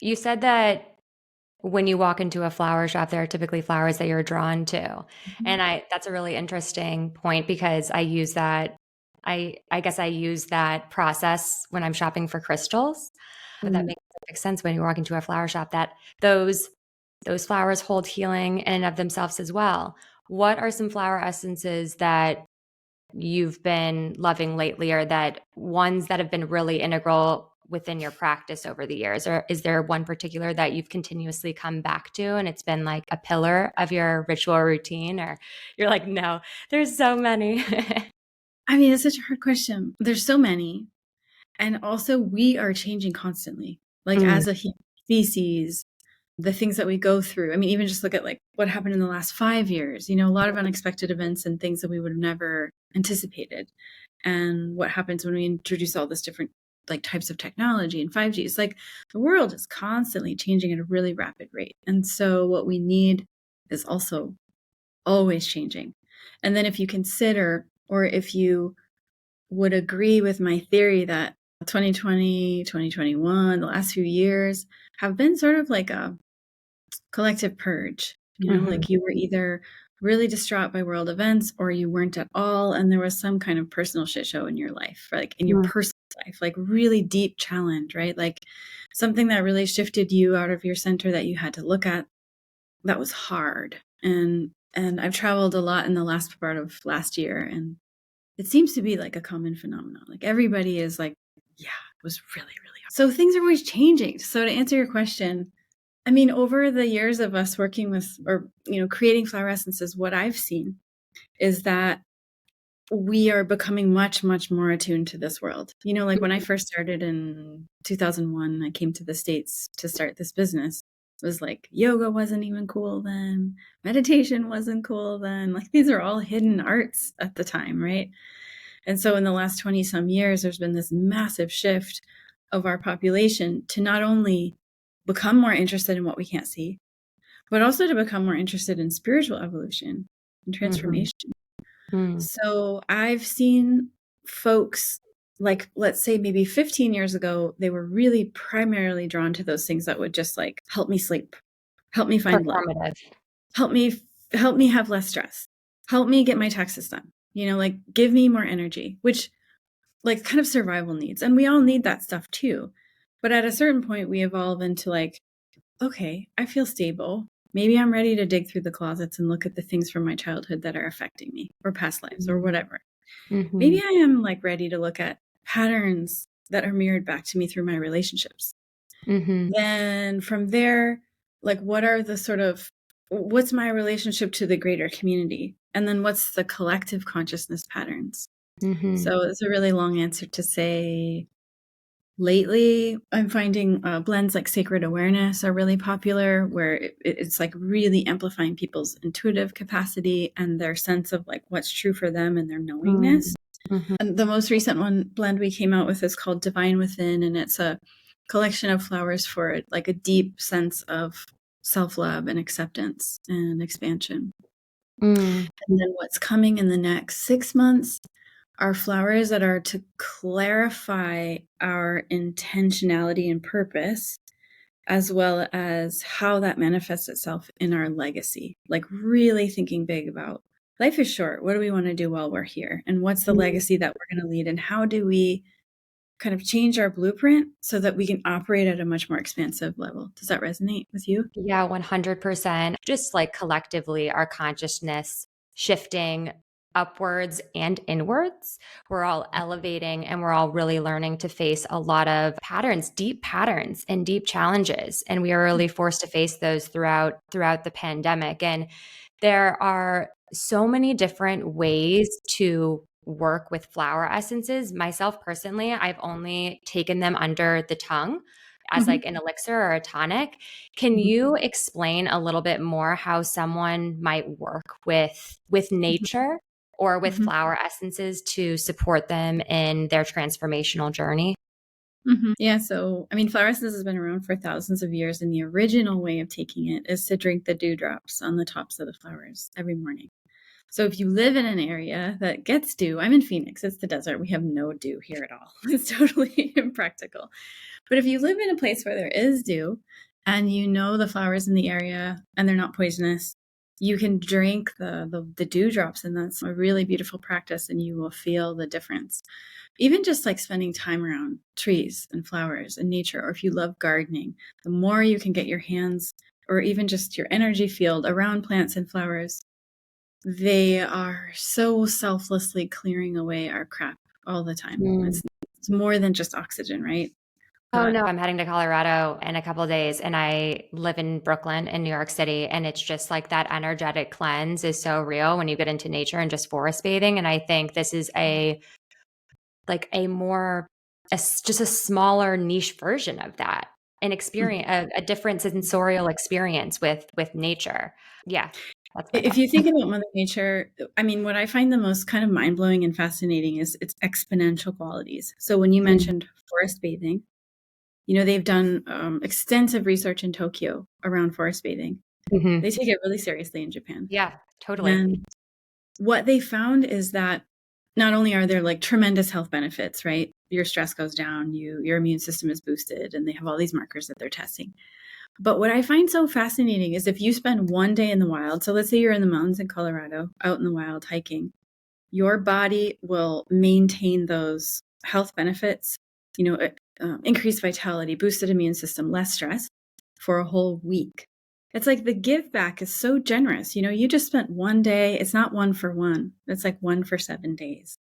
You said that when you walk into a flower shop, there are typically flowers that you're drawn to. Mhm. And that's a really interesting point because I use that. I guess I use that process when I'm shopping for crystals. But that Mm. makes perfect sense when you walk into a flower shop that those those flowers hold healing in and of themselves as well. What are some flower essences that you've been loving lately, or that ones that have been really integral within your practice over the years? Or is there one particular that you've continuously come back to and it's been like a pillar of your ritual routine? Or you're like, no, there's so many. I mean, it's such a hard question. There's so many. And also, we are changing constantly. Like, Mm, as a species, the things that we go through. I mean, even just look at like what happened in the last 5 years, a lot of unexpected events and things that we would have never anticipated. And what happens when we introduce all this different like types of technology and 5G. It's like the world is constantly changing at a really rapid rate. And so what we need is also always changing. And then if you consider, or if you would agree with my theory that 2020, 2021, the last few years have been sort of like a collective purge. mhm, Like you were either really distraught by world events or you weren't at all. And there was some kind of personal shit show in your life, or like in your mm, personal life, like really deep challenge, right? Like something that really shifted you out of your center that you had to look at that was hard. And I've traveled a lot in the last part of last year, and it seems to be like a common phenomenon. Like everybody is like, yeah, it was really, really hard. So things are always changing. So to answer your question, I mean, over the years of us working with, or, creating flower essences, what I've seen is that we are becoming much, much more attuned to this world. Like when I first started in 2001, I came to the States to start this business. It was like yoga wasn't even cool then. Meditation wasn't cool then. Like these are all hidden arts at the time, right? And so in the last 20 some years, there's been this massive shift of our population to not only become more interested in what we can't see, but also to become more interested in spiritual evolution and mhm, transformation. mm. So I've seen folks, like, let's say maybe 15 years ago, they were really primarily drawn to those things that would just like help me sleep, help me find love, Performative. help me help me have less stress, help me get my taxes done, like give me more energy, which like kind of survival needs. And we all need that stuff too. But at a certain point we evolve into like, okay, I feel stable. Maybe I'm ready to dig through the closets and look at the things from my childhood that are affecting me, or past lives, or Mhm, whatever. Maybe mhm, I am like ready to look at patterns that are mirrored back to me through my relationships. mhm, Then from there, like what's my relationship to the greater community? And then what's the collective consciousness patterns? mhm, So it's a really long answer to say, lately, I'm finding blends like sacred awareness are really popular, where it's like really amplifying people's intuitive capacity and their sense of like what's true for them and their mm, knowingness. mhm, And the most recent one blend we came out with is called Divine Within, and it's a collection of flowers for like a deep sense of self-love and acceptance and expansion. mm, And then what's coming in the next 6 months are flowers that are to clarify our intentionality and purpose, as well as how that manifests itself in our legacy. Like, really thinking big about life is short. What do we want to do while we're here? And what's the mm. legacy that we're going to lead? And how do we kind of change our blueprint so that we can operate at a much more expansive level? Does that resonate with you? Yeah, 100%. Just like collectively, our consciousness shifting upwards and inwards. We're all elevating and we're all really learning to face a lot of patterns and deep challenges. And we are really forced to face those throughout the pandemic. And there are so many different ways to work with flower essences. Myself personally, I've only taken them under the tongue as Mhm. like an elixir or a tonic. Can Mhm. you explain a little bit more how someone might work with nature or with Mhm. flower essences to support them in their transformational journey? Mhm. Yeah, so I mean, flower essences has been around for thousands of years, and the original way of taking it is to drink the dewdrops on the tops of the flowers every morning. So if you live in an area that gets dew, I'm in Phoenix, it's the desert. We have no dew here at all. It's totally impractical. But if you live in a place where there is dew and you know the flowers in the area and they're not poisonous, you can drink the dewdrops, and that's a really beautiful practice, and you will feel the difference. Even just like spending time around trees and flowers and nature, or if you love gardening, the more you can get your hands or even just your energy field around plants and flowers, they are so selflessly clearing away our crap all the time. Mm. It's more than just oxygen, right? Oh no, I'm heading to Colorado in a couple of days and I live in Brooklyn in New York City, and it's just like that energetic cleanse is so real when you get into nature and just forest bathing. And I think this is a more just a smaller niche version of that, an experience, a different sensorial experience with nature. Yeah, that's my If thought. you think about Mother Nature, I mean, what I find the most kind of mind-blowing and fascinating is its exponential qualities. So when you Mm. mentioned forest bathing, they've done extensive research in Tokyo around forest bathing. They Mhm. take it really seriously in Japan. Yeah, totally. And what they found is that not only are there like tremendous health benefits, right? Your stress goes down, your immune system is boosted, and they have all these markers that they're testing. But what I find so fascinating is if you spend one day in the wild, so let's say you're in the mountains in Colorado, out in the wild hiking, your body will maintain those health benefits, increased vitality, boosted immune system, less stress for a whole week. It's like the give back is so generous. You just spent one day, it's not one for one, it's like one for 7 days.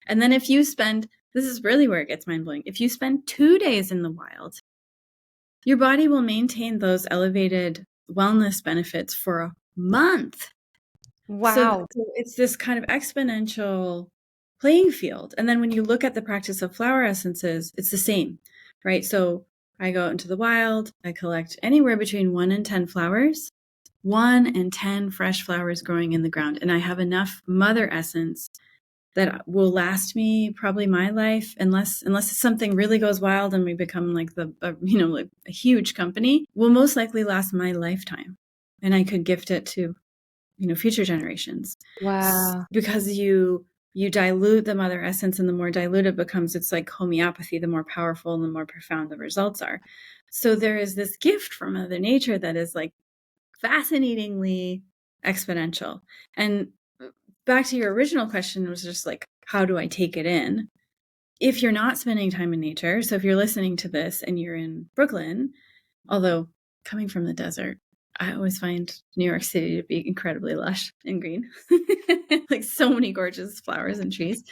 And then if you spend, this is really where it gets mind blowing, if you spend 2 days in the wild, your body will maintain those elevated wellness benefits for a month. So Wow. it's this kind of exponential playing field. And then when you look at the practice of flower essences, it's the same, right? So I go out into the wild, I collect anywhere between 1 and 10 flowers, 1 and 10 fresh flowers growing in the ground. And I have enough mother essence that will last me probably my life, unless something really goes wild and we become like like a huge company, will most likely last my lifetime. And I could gift it to future generations. Wow. Because you dilute the mother essence, and the more dilute it becomes, it's like homeopathy, the more powerful and the more profound the results are. So there is this gift from Mother Nature that is like fascinatingly exponential. And back to your original question, was just like, how do I take it in? If you're not spending time in nature, so if you're listening to this and you're in Brooklyn, although coming from the desert, I always find New York City to be incredibly lush and green. Like so many gorgeous flowers and trees.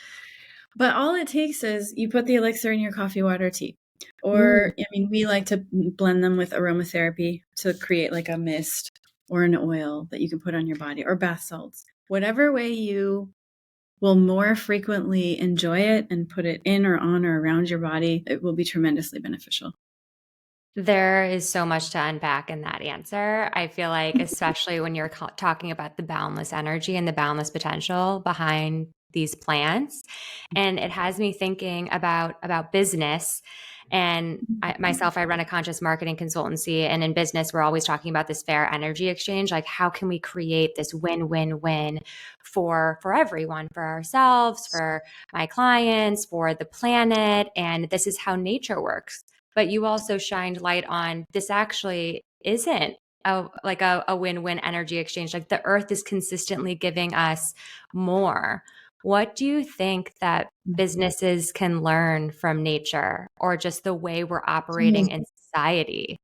But all it takes is you put the elixir in your coffee, water, tea. Mm. Or, I mean, we like to blend them with aromatherapy to create like a mist or an oil that you can put on your body, or bath salts. Whatever way you will more frequently enjoy it and put it in or on or around your body, it will be tremendously beneficial. There is so much to unpack in that answer. I feel like, especially when you're talking about the boundless energy and the boundless potential behind these plants, and it has me thinking about business. And I run a conscious marketing consultancy, and in business, we're always talking about this fair energy exchange. Like, how can we create this win-win-win for everyone, for ourselves, for my clients, for the planet? And this is how nature works. But you also shined light on this actually isn't a win-win energy exchange. Like, the earth is consistently giving us more. What do you think that businesses can learn from nature, or just the way we're operating in society?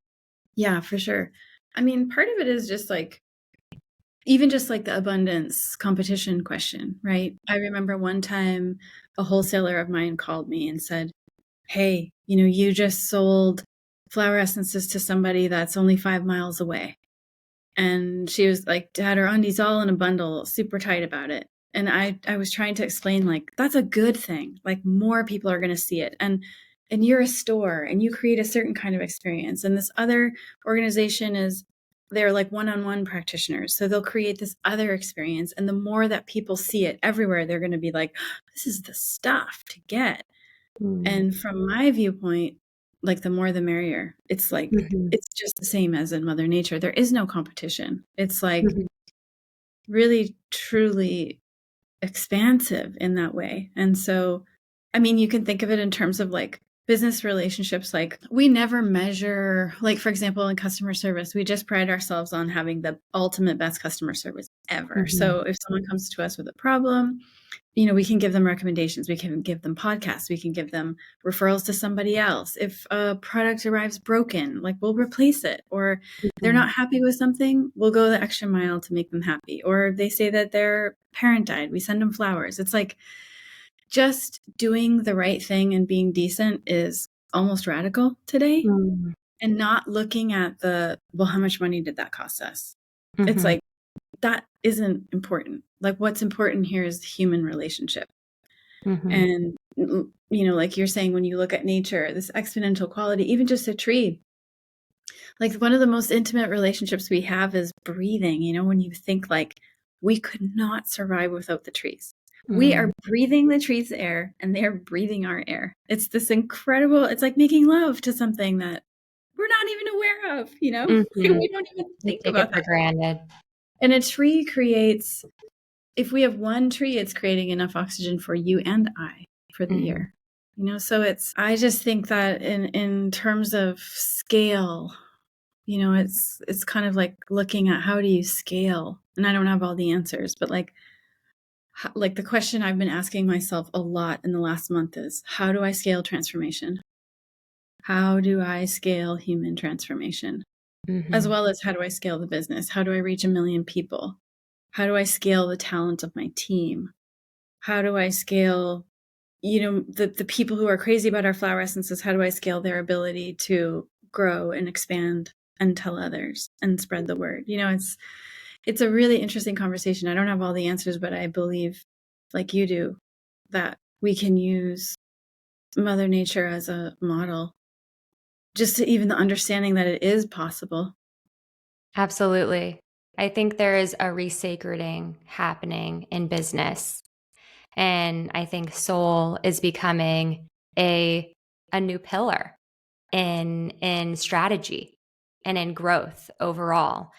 Yeah, for sure. I mean, part of it is just like, even just like the abundance competition question, right? I remember one time a wholesaler of mine called me and said, "Hey, you just sold flower essences to somebody that's only 5 miles away." And she was like, had her undies all in a bundle, super tight about it. And I was trying to explain, like, that's a good thing. Like, more people are going to see it. And you're a store and you create a certain kind of experience. And this other organization they're like one-on-one practitioners. So they'll create this other experience. And the more that people see it everywhere, they're going to be like, this is the stuff to get. Mm. And from my viewpoint, like, the more the merrier. It's like, Mhm. it's just the same as in Mother Nature. There is no competition. It's like, Mhm. really truly expansive in that way. And so, I mean, you can think of it in terms of like business relationships. Like we never measure, like, for example, in customer service, we just pride ourselves on having the ultimate best customer service ever. Mhm. So if someone comes to us with a problem, you know, we can give them recommendations, we can give them podcasts, we can give them referrals to somebody else. If a product arrives broken, like we'll replace it, or they're Mhm. not happy with something, we'll go the extra mile to make them happy. Or they say that their parent died, we send them flowers. It's like just doing the right thing and being decent is almost radical today, Mm. and not looking at the, well, how much money did that cost us? It's Mhm. like that isn't important. Like what's important here is human relationship. Mhm. And, you know, like you're saying, when you look at nature, this exponential quality, even just a tree, like one of the most intimate relationships we have is breathing. You know, when you think like we could not survive without the trees. We are Mm. breathing the trees' air and they're breathing our air. It's this incredible, it's like making love to something that we're not even aware of, you know? Mhm. We don't even We think take it about for that. granted. And a tree creates, if we have one tree, it's creating enough oxygen for you and I for the Mhm. year. You know, so it's, I just think that in terms of scale, you know, it's kind of like looking at how do you scale? And I don't have all the answers, but like like the question I've been asking myself a lot in the last month is, how do I scale transformation? How do I scale human transformation? As Mhm. well as how do I scale the business? How do I reach 1 million people? How do I scale the talent of my team? How do I scale, you know, the people who are crazy about our flower essences? How do I scale their ability to grow and expand and tell others and spread the word? You know, it's a really interesting conversation. I don't have all the answers, but I believe, like you do, that we can use Mother Nature as a model, just to even the understanding that it is possible. Absolutely. I think there is a resacreding happening in business. And I think soul is becoming a a new pillar in strategy and in growth overall.